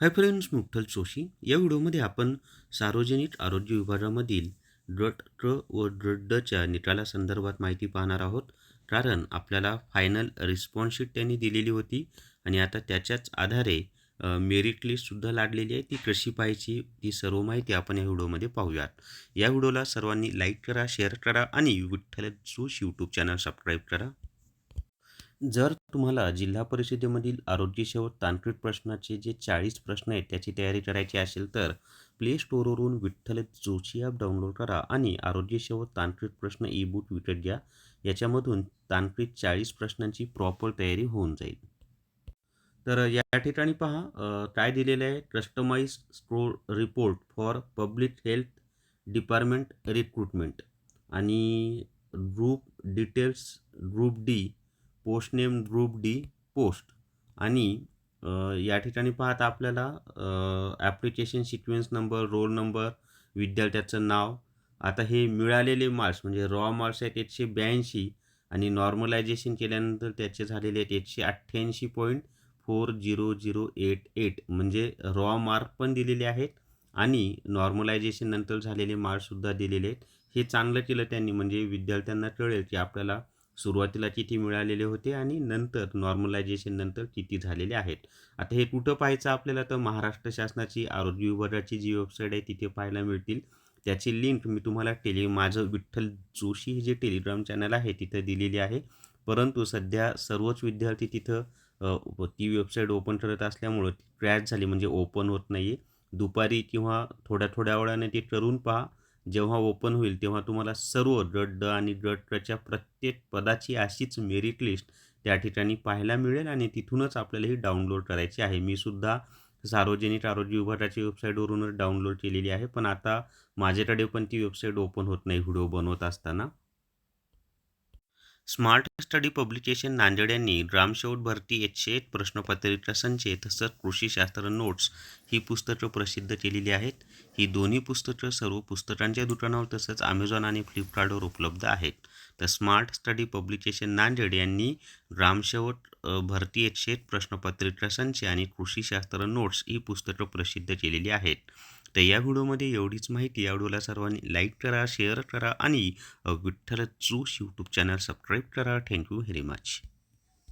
Hi friends, मुक्तल Joshi. या व्हिडिओमध्ये आपण सार्वजनिक आरोग्य विभागामधील ड्रट ट्र व ड्रट डच्या निकाला संदर्भात माहिती पाहणार आहोत. कारण आपल्याला फायनल रिस्पॉन्स शीट त्यांनी दिलेली होती आणि आता त्याच्याच आधारे मेरिट लिस्टसुद्धा लागलेली आहे. ती कशी पाहायची, ती सर्व माहिती आपण या व्हिडिओमध्ये पाहूयात. या व्हिडिओला सर्वांनी लाईक करा, शेअर करा आणि Vitthal Joshi YouTube channel subscribe करा. जर तुम्हाला जिल्हा परिषदेमधील आरोग्य सेवक तांत्रिक प्रश्नाचे जे 40 प्रश्न आहेत त्याची तयारी करायची असेल तर प्ले स्टोअरवरून विठ्ठल जोशी ॲप डाउनलोड करा आणि आरोग्य सेवक तांत्रिक प्रश्न ई बुक विकत घ्या. याच्यामधून तांत्रिक 40 प्रश्नांची प्रॉपर तयारी होऊन जाईल. तर या ठिकाणी पहा काय दिलेलं आहे. Customize score report for public health department recruitment आणि group details group D post name group D post आणि या ठिकाणी पाहता आपल्याला application sequence number, roll number, विद्यार्थ्याचं नाव. आता हे मिळालेले मार्क्स म्हणजे रॉ मार्क्स आहेत 182 आणि नॉर्मलायझेशन केल्यानंतर त्याचे झालेले आहेत 188.40088 म्हणजे रॉ मार्क पण दिलेले आहेत आणि नॉर्मलायझेशन नंतर झालेले मार्क्ससुद्धा दिलेले आहेत. हे चांगलं केलं त्यांनी, म्हणजे विद्यार्थ्यांना कळेल की आपल्याला सुरुवातीला किती मिळालेले होते आणि नंतर नॉर्मलायझेशन नंतर किती झालेले आहेत. आता हे कुठं पाहायचं आपल्याला, तर महाराष्ट्र शासनाची आरोग्य विभागाची जी वेबसाईट आहे तिथे पाहायला मिळतील. त्याची लिंक मी तुम्हाला माझं विठ्ठल जोशी हे जे टेलिग्राम चॅनल आहे तिथं दिलेली आहे. परंतु सध्या सर्वच विद्यार्थी तिथं ती वेबसाईट ओपन करत असल्यामुळं ती क्रॅश झाली, म्हणजे ओपन होत नाही आहे. दुपारी किंवा थोड्या थोड्या वेळाने ते करून पहा. जेव्हा ओपन होईल तेव्हा तुम्हाला सर्व गट ड आणि गट क प्रत्येक पदाची अशीच मेरिट लिस्ट त्या ठिकाणी पाहायला मिळेल आणि तिथूनच आपल्याला ही डाउनलोड करायची आहे. मी सुद्धा सार्वजनिक आरोग्य विभागाच्या वेबसाईटवरूनच डाउनलोड केलेली आहे, पण आता माझ्याकडे पण ती वेबसाईट ओपन होत नाही व्हिडिओ बनवत असताना. स्मार्ट स्टडी पब्लिकेशन नांदेड यांनी ग्रामसेवक भरती 101 प्रश्नपत्रिका संच तसंच कृषीशास्त्र नोट्स ही पुस्तकं प्रसिद्ध केलेली आहेत. ही दोन्ही पुस्तकं सर्व पुस्तकांच्या दुकानावर तसंच अमेझॉन आणि फ्लिपकार्टवर उपलब्ध आहेत. तर स्मार्ट स्टडी पब्लिकेशन नांदेड यांनी ग्रामसेवक भरती 101 प्रश्नपत्रिका संच आणि कृषीशास्त्र नोट्स ही पुस्तकं प्रसिद्ध केलेली आहेत. तर या व्हिडिओमध्ये एवढीच माहिती. या व्हिडिओला सर्वांनी लाईक करा, शेअर करा आणि Vitthal Joshi YouTube channel subscribe करा. Thank you very much.